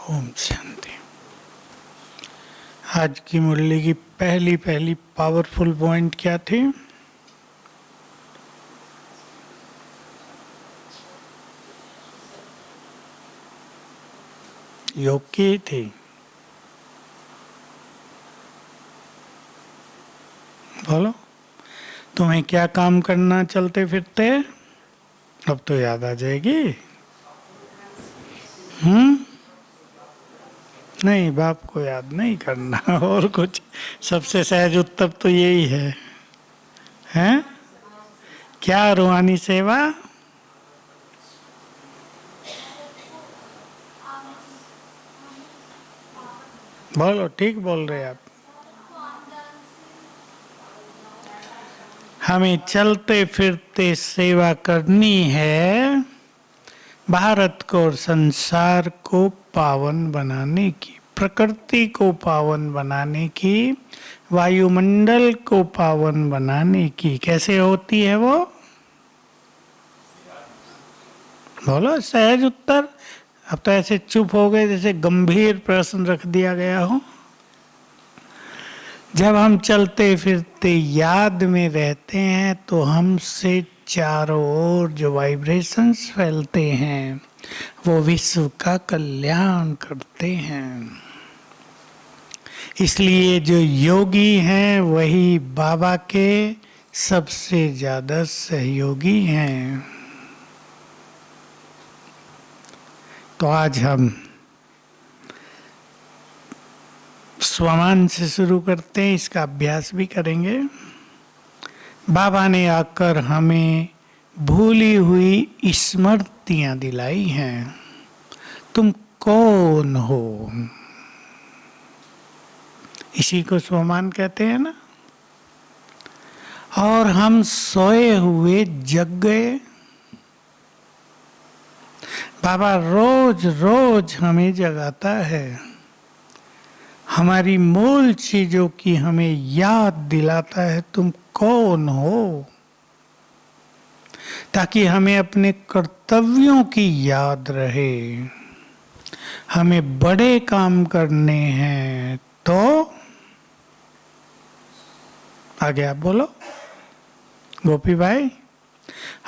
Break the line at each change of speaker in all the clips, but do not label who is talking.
ओम शांति। आज की मुरली की पहली पावरफुल पॉइंट क्या थी? योग की थी। बोलो, तुम्हें क्या काम करना चलते फिरते? अब तो याद आ जाएगी। नहीं, बाप को याद नहीं करना और कुछ। सबसे सहज उत्तर तो यही है। हैं? क्या रूहानी सेवा? बोलो, ठीक बोल रहे आप। हमें चलते फिरते सेवा करनी है, भारत को और संसार को पावन बनाने की, प्रकृति को पावन बनाने की, वायुमंडल को पावन बनाने की। कैसे होती है वो? बोलो सहज उत्तर। अब तो ऐसे चुप हो गए जैसे गंभीर प्रश्न रख दिया गया हो। जब हम चलते फिरते याद में रहते हैं तो हमसे चारों ओर जो वाइब्रेशंस फैलते हैं वो विश्व का कल्याण करते हैं। इसलिए जो योगी हैं वही बाबा के सबसे ज्यादा सहयोगी हैं। तो आज हम स्वमान से शुरू करते हैं, इसका अभ्यास भी करेंगे। बाबा ने आकर हमें भूली हुई स्मृतियां दिलाई हैं। तुम कौन हो? इसी को स्वमान कहते हैं ना। और हम सोए हुए जग गए। बाबा रोज रोज हमें जगाता है, हमारी मूल चीजों की हमें याद दिलाता है। तुम कौन हो? ताकि हमें अपने कर्तव्यों की याद रहे। हमें बड़े काम करने हैं तो आगे आप बोलो गोपी भाई।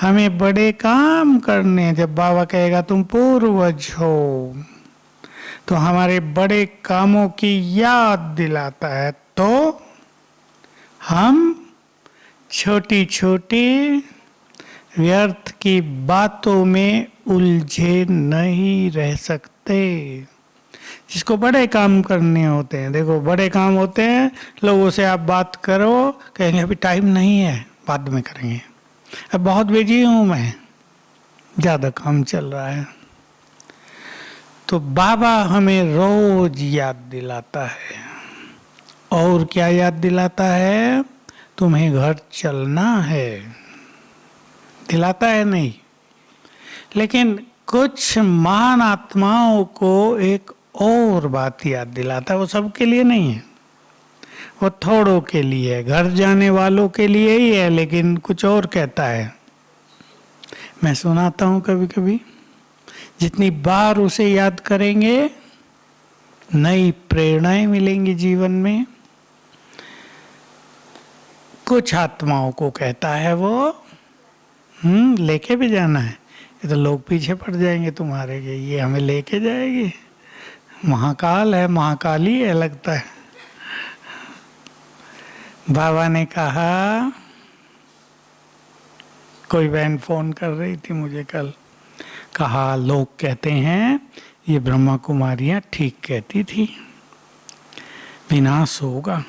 हमें बड़े काम करने हैं। जब बाबा कहेगा तुम पूर्वज हो तो हमारे बड़े कामों की याद दिलाता है। तो हम छोटी छोटी व्यर्थ की बातों में उलझे नहीं रह सकते। जिसको बड़े काम करने होते हैं, देखो बड़े काम होते हैं, लोगों से आप बात करो, कहेंगे अभी टाइम नहीं है, बाद में करेंगे, अब बहुत बिजी हूं मैं, ज्यादा काम चल रहा है। तो बाबा हमें रोज याद दिलाता है। और क्या याद दिलाता है? तुम्हें घर चलना है। दिलाता है नहीं, लेकिन कुछ महान आत्माओं को एक और बात याद दिलाता है। वो सबके लिए नहीं है, वो थोड़ों के लिए है, घर जाने वालों के लिए ही है, लेकिन कुछ और कहता है। मैं सुनाता हूँ कभी कभी। जितनी बार उसे याद करेंगे नई प्रेरणाएं मिलेंगी जीवन में। कुछ आत्माओं को कहता है वो लेके भी जाना है। ये तो लोग पीछे पड़ जाएंगे तुम्हारे के, ये हमें लेके जाएगी। महाकाल है, महाकाली है लगता है। बाबा ने कहा, कोई बहन फोन कर रही थी मुझे कल, कहा लोग कहते हैं ये ब्रह्मा कुमारियां ठीक कहती थी, विनाश होगा,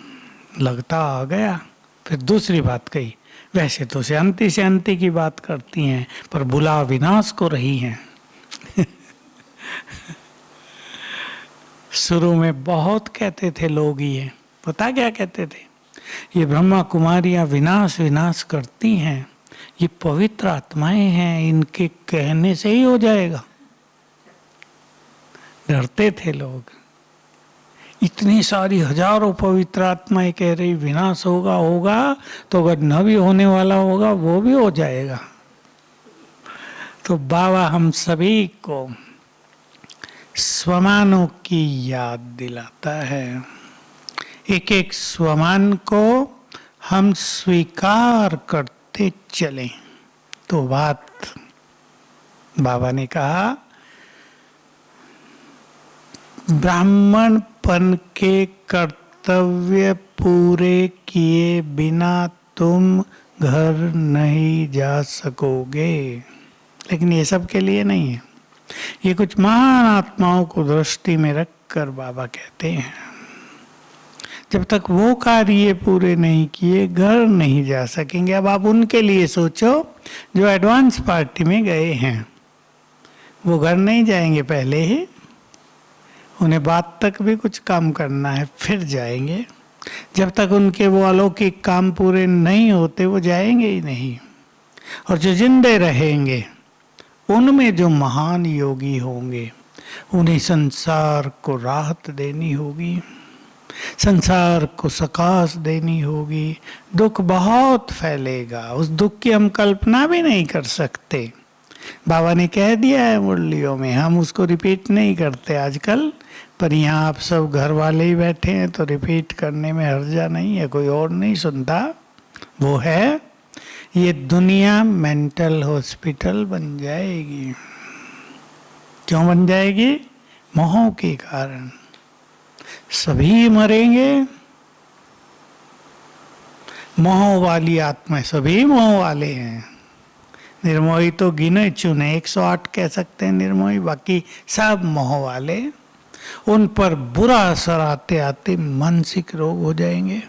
लगता आ गया। फिर दूसरी बात कही, वैसे तो शांति की बात करती हैं पर बुला विनाश को रही हैं। शुरू में बहुत कहते थे लोग, ये पता क्या कहते थे, ये ब्रह्मा कुमारियां विनाश विनाश करती हैं, ये पवित्र आत्माएं हैं, इनके कहने से ही हो जाएगा। डरते थे लोग। इतनी सारी हजारों पवित्र आत्माएं कह रही विनाश होगा होगा, तो अगर न भी होने वाला होगा वो भी हो जाएगा। तो बाबा हम सभी को स्वमानों की याद दिलाता है। एक एक स्वमान को हम स्वीकार करते चलें। तो बात बाबा ने कहा, ब्राह्मणपन के कर्तव्य पूरे किए बिना तुम घर नहीं जा सकोगे। लेकिन ये सब के लिए नहीं है, ये कुछ महान आत्माओं को दृष्टि में रखकर बाबा कहते हैं, जब तक वो कार्य पूरे नहीं किए घर नहीं जा सकेंगे। अब आप उनके लिए सोचो जो एडवांस पार्टी में गए हैं, वो घर नहीं जाएंगे पहले ही, उन्हें बात तक भी कुछ काम करना है, फिर जाएंगे। जब तक उनके वो अलौकिक काम पूरे नहीं होते वो जाएंगे ही नहीं। और जो जिंदे रहेंगे उनमें जो महान योगी होंगे, उन्हें संसार को राहत देनी होगी, संसार को सकाश देनी होगी। दुख बहुत फैलेगा, उस दुख की हम कल्पना भी नहीं कर सकते। बाबा ने कह दिया है मुरलियों में, हम उसको रिपीट नहीं करते आजकल, पर यहाँ आप सब घर वाले ही बैठे हैं तो रिपीट करने में हर्जा नहीं है, कोई और नहीं सुनता। वो है, ये दुनिया मेंटल हॉस्पिटल बन जाएगी। क्यों बन जाएगी? मोह के कारण। सभी मरेंगे, मोह वाली आत्मा, सभी मोह वाले हैं। निर्मोही तो गिने चुने 108 कह सकते हैं निर्मोही, बाकी सब मोह वाले। उन पर बुरा असर आते आते मानसिक रोग हो जाएंगे,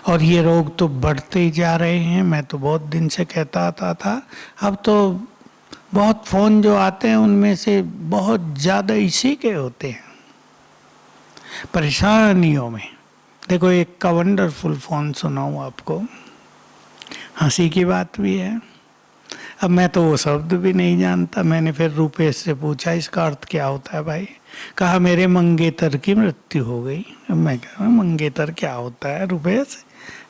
और ये रोग तो बढ़ते ही जा रहे हैं। मैं तो बहुत दिन से कहता आता था, अब तो बहुत फोन जो आते हैं उनमें से बहुत ज़्यादा इसी के होते हैं परेशानियों में। देखो, एक का वंडरफुल फोन सुनाऊं आपको, हंसी की बात भी है। अब मैं तो वो शब्द भी नहीं जानता, मैंने फिर रूपेश से पूछा इसका अर्थ क्या होता है भाई। कहा मेरे मंगेतर की मृत्यु हो गई। अब मैं कहा मंगेतर क्या होता है रूपेश?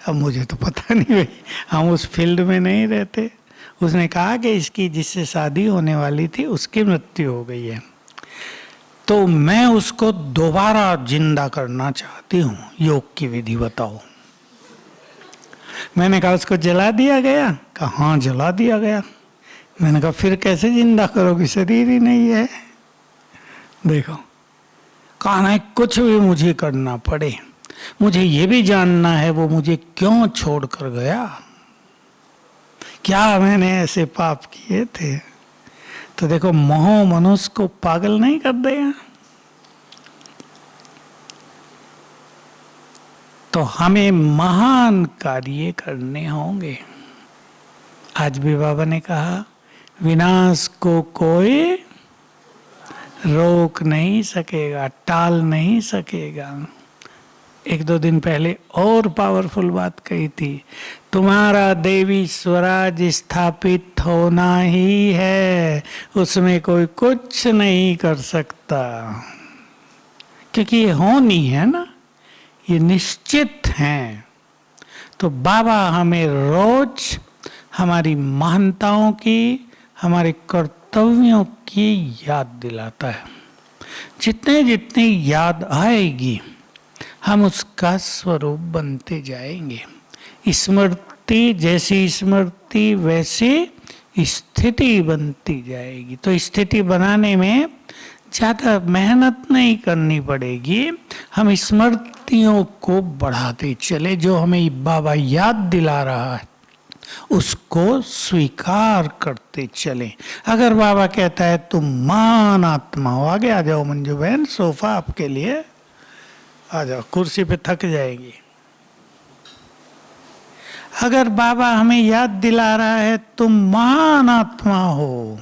अब मुझे तो पता नहीं भाई, हम उस फील्ड में नहीं रहते। उसने कहा कि इसकी जिससे शादी होने वाली थी उसकी मृत्यु हो गई है, तो मैं उसको दोबारा जिंदा करना चाहती हूँ, योग की विधि बताओ। मैंने कहा उसको जला दिया गया? कहा हाँ जला दिया गया। मैंने कहा फिर कैसे जिंदा करोगे, शरीर ही नहीं है। देखो, कहा नहीं कुछ भी मुझे करना पड़े, मुझे ये भी जानना है वो मुझे क्यों छोड़ कर गया, क्या मैंने ऐसे पाप किए थे। तो देखो, मोह मनुष्य को पागल नहीं कर देगा। तो हमें महान कार्य करने होंगे। आज भी बाबा ने कहा, विनाश को कोई रोक नहीं सकेगा, टाल नहीं सकेगा। एक दो दिन पहले और पावरफुल बात कही थी, तुम्हारा देवी स्वराज स्थापित होना ही है, उसमें कोई कुछ नहीं कर सकता। क्योंकि ये होनी है ना, ये निश्चित हैं। तो बाबा हमें रोज हमारी महानताओं की, हमारे कर्तव्यों की याद दिलाता है। जितने जितनी याद आएगी हम उसका स्वरूप बनते जाएंगे। स्मृति जैसी स्मृति वैसी स्थिति बनती जाएगी। तो स्थिति बनाने में ज़्यादा मेहनत नहीं करनी पड़ेगी, हम स्मृतियों को बढ़ाते चले। जो हमें बाबा याद दिला रहा है उसको स्वीकार करते चले। अगर बाबा कहता है तुम महान आत्मा हो, आगे आ जाओ मंजू बहन, सोफा आपके लिए, आ जाओ, कुर्सी पे थक जाएगी। अगर बाबा हमें याद दिला रहा है तुम महान आत्मा हो,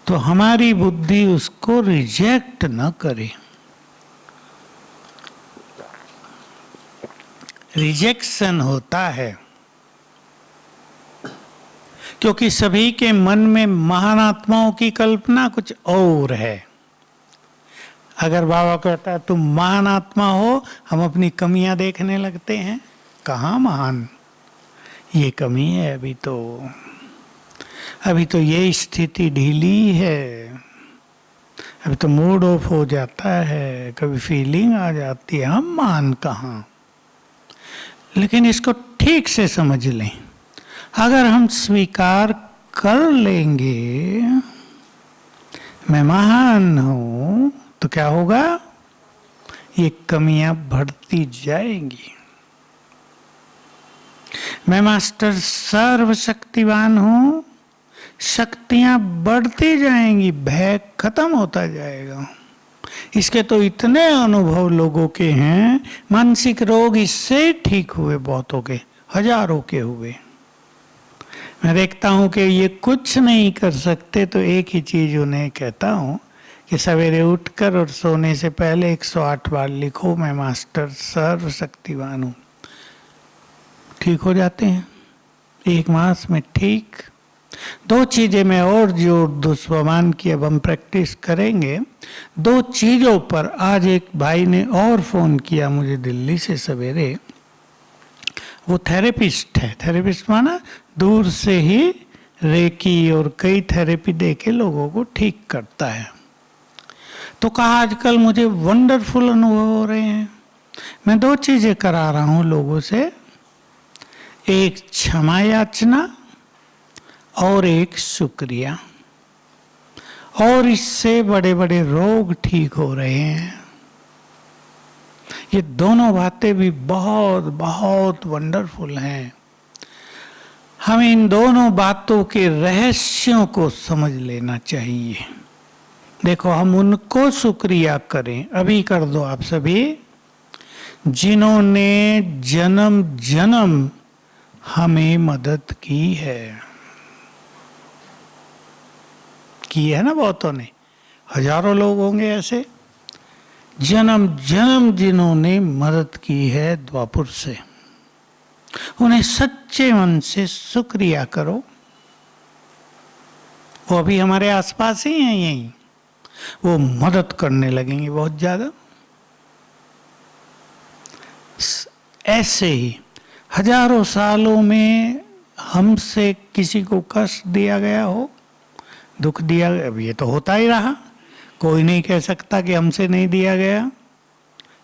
तो हमारी बुद्धि उसको रिजेक्ट न करे। रिजेक्शन होता है क्योंकि सभी के मन में महान आत्माओं की कल्पना कुछ और है। अगर बाबा कहता है तुम महान आत्मा हो, हम अपनी कमियां देखने लगते हैं, कहाँ महान, ये कमी है, अभी तो ये स्थिति ढीली है, अभी तो मूड ऑफ हो जाता है, कभी फीलिंग आ जाती है, हम मान कहाँ। लेकिन इसको ठीक से समझ लें, अगर हम स्वीकार कर लेंगे मैं महान हूं, तो क्या होगा, ये कमियां बढ़ती जाएंगी। मैं मास्टर सर्वशक्तिवान हूं, शक्तियां बढ़ती जाएंगी, भय खत्म होता जाएगा। इसके तो इतने अनुभव लोगों के हैं, मानसिक रोग इससे ठीक हुए, बहुतों के, हजारों के हुए। मैं देखता हूं कि ये कुछ नहीं कर सकते, तो एक ही चीज उन्हें कहता हूं कि सवेरे उठकर और सोने से पहले 108 बार लिखो, मैं मास्टर सर्वशक्तिवान हूं। ठीक हो जाते हैं 1 मास में, ठीक। 2 चीजें मैं और जोर दूं, स्वमान की अब हम प्रैक्टिस करेंगे। 2 चीजों पर आज एक भाई ने और फोन किया मुझे दिल्ली से सवेरे। वो थेरेपिस्ट है, थेरेपिस्ट माना दूर से ही रेकी और कई थेरेपी दे के लोगों को ठीक करता है। तो कहा आजकल मुझे वंडरफुल अनुभव हो रहे हैं। मैं 2 चीजें करा रहा हूं लोगों से, एक क्षमा याचना और एक शुक्रिया, और इससे बड़े बड़े रोग ठीक हो रहे हैं। ये दोनों बातें भी बहुत बहुत वंडरफुल हैं। हमें इन दोनों बातों के रहस्यों को समझ लेना चाहिए। देखो, हम उनको शुक्रिया करें, अभी कर दो आप सभी, जिन्होंने जन्म जन्म हमें मदद की है ना, बहुतों ने, हजारों लोग होंगे ऐसे, जन्म जन्म जिन्होंने मदद की है द्वापुर से, उन्हें सच्चे मन से शुक्रिया करो। वो अभी हमारे आसपास ही हैं, यहीं, वो मदद करने लगेंगे बहुत ज्यादा। ऐसे ही हजारों सालों में हमसे किसी को कष्ट दिया गया हो, दुख दिया, अब ये तो होता ही रहा, कोई नहीं कह सकता कि हमसे नहीं दिया गया,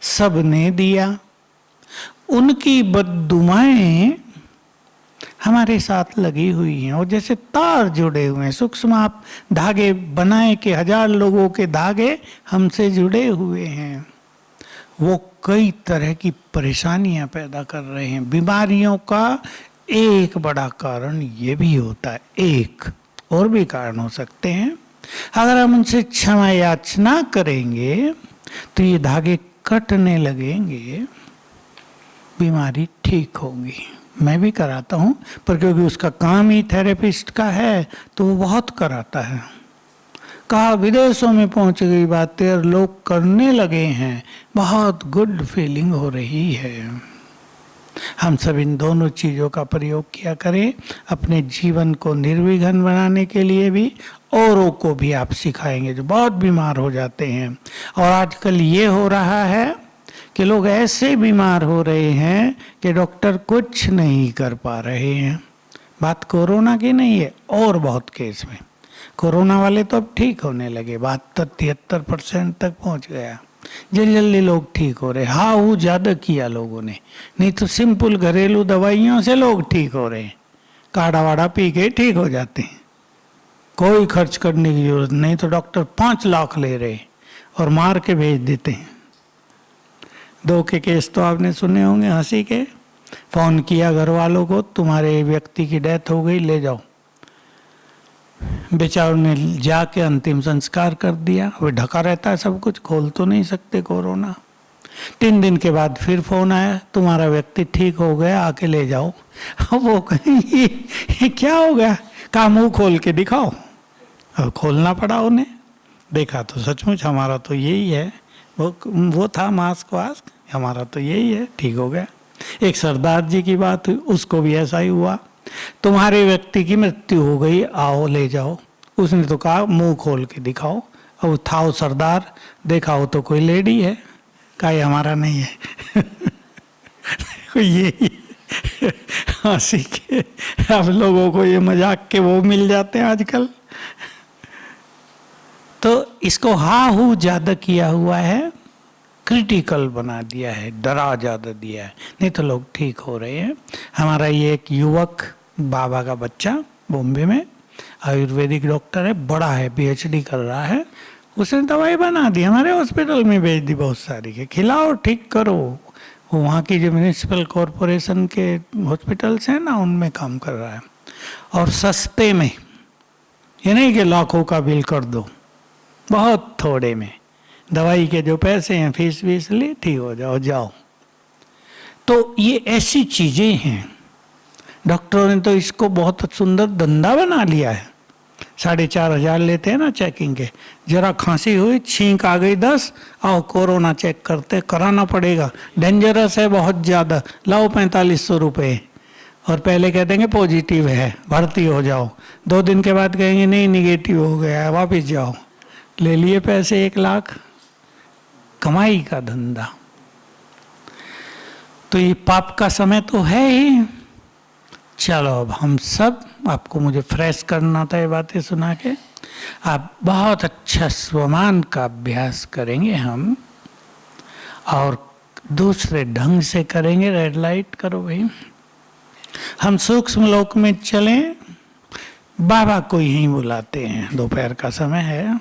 सब ने दिया। उनकी बद्दुआएं हमारे साथ लगी हुई हैं, और जैसे तार जुड़े हुए हैं, सूक्ष्म आप धागे बनाए कि 1000 लोगों के धागे हमसे जुड़े हुए हैं। वो कई तरह की परेशानियां पैदा कर रहे हैं। बीमारियों का एक बड़ा कारण ये भी होता है, एक और भी कारण हो सकते हैं। अगर हम उनसे क्षमा याचना करेंगे तो ये धागे कटने लगेंगे, बीमारी ठीक होगी। मैं भी कराता हूँ, पर क्योंकि उसका काम ही थेरेपिस्ट का है तो वो बहुत कराता है। कहा विदेशों में पहुंच गई बातें और लोग करने लगे हैं, बहुत गुड फीलिंग हो रही है। हम सब इन दोनों चीज़ों का प्रयोग किया करें, अपने जीवन को निर्विघ्न बनाने के लिए भी, औरों को भी आप सिखाएंगे जो बहुत बीमार हो जाते हैं। और आजकल ये हो रहा है कि लोग ऐसे बीमार हो रहे हैं कि डॉक्टर कुछ नहीं कर पा रहे हैं। बात कोरोना की नहीं है, और बहुत केस में कोरोना वाले तो अब ठीक होने लगे, 72-73% तक पहुंच गया, जल्दी जल्दी लोग ठीक हो रहे। हाँ, वो ज़्यादा किया लोगों ने, नहीं तो सिंपल घरेलू दवाइयों से लोग ठीक हो रहे हैं, काढ़ा वाड़ा पी के ठीक हो जाते हैं, कोई खर्च करने की जरूरत नहीं। तो डॉक्टर 5 लाख ले रहे और मार के भेज देते हैं। 2 के केस तो आपने सुने होंगे, हंसी के। फोन किया घर वालों को, तुम्हारे व्यक्ति की डेथ हो गई, ले जाओ। बेचारों ने जाके अंतिम संस्कार कर दिया। वो ढका रहता है सब कुछ, खोल तो नहीं सकते कोरोना। 3 दिन के बाद फिर फोन आया, तुम्हारा व्यक्ति ठीक हो गया, आके ले जाओ। वो कहेंगे ये क्या हो गया, कहा मुंह खोल के दिखाओ। अब खोलना पड़ा उन्हें, देखा तो सचमुच हमारा तो यही है, वो था मास्क वास्क, हमारा तो यही है, ठीक हो गया। एक सरदार जी की बात हुई, उसको भी ऐसा ही हुआ, तुम्हारे व्यक्ति की मृत्यु हो गई, आओ ले जाओ। उसने तो कहा मुंह खोल के दिखाओ। अब था वो सरदार, देखा हो तो कोई लेडी है, कहा ये हमारा नहीं है। ये हंसी के अब लोगों को ये मजाक के वो मिल जाते हैं आजकल। तो इसको हा हू ज्यादा किया हुआ है, क्रिटिकल बना दिया है, डरा ज्यादा दिया है, नहीं तो लोग ठीक हो रहे हैं। हमारा ये एक युवक बाबा का बच्चा बॉम्बे में आयुर्वेदिक डॉक्टर है, बड़ा है, पीएचडी कर रहा है, उसने दवाई बना दी, हमारे हॉस्पिटल में भेज दी बहुत सारी के, खिलाओ ठीक करो। वो वहाँ की जो म्यूनिसिपल कॉरपोरेशन के हॉस्पिटल्स हैं ना, उनमें काम कर रहा है, और सस्ते में, ये नहीं कि लाखों का बिल कर दो, बहुत थोड़े में दवाई के जो पैसे हैं, फीस वीस ली, ठीक हो जाओ जाओ। तो ये ऐसी चीजें हैं, डॉक्टरों ने तो इसको बहुत सुंदर धंधा बना लिया है। 4,500 लेते हैं ना चेकिंग के, जरा खांसी हुई, छींक आ गई 10, आओ कोरोना चेक करते, कराना पड़ेगा, डेंजरस है बहुत ज़्यादा, लाओ 4500 रुपये, और पहले कह देंगे पॉजिटिव है, भर्ती हो जाओ, 2 दिन के बाद कहेंगे नहीं निगेटिव हो गया है, वापस जाओ, ले लिए पैसे 1 लाख, कमाई का धंधा। तो ये पाप का समय तो है ही। चलो अब हम सब, आपको मुझे फ्रेश करना था ये बातें सुना के, आप बहुत अच्छा स्वमान का अभ्यास करेंगे हम, और दूसरे ढंग से करेंगे। रेड लाइट करो भाई। हम सूक्ष्म लोक में चलें, बाबा को यहीं बुलाते हैं, दोपहर का समय है,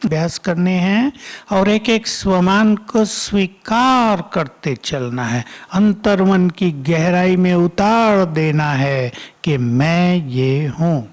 अभ्यास करने हैं, और एक एक स्वमान को स्वीकार करते चलना है, अंतर्मन की गहराई में उतार देना है कि मैं ये हूँ।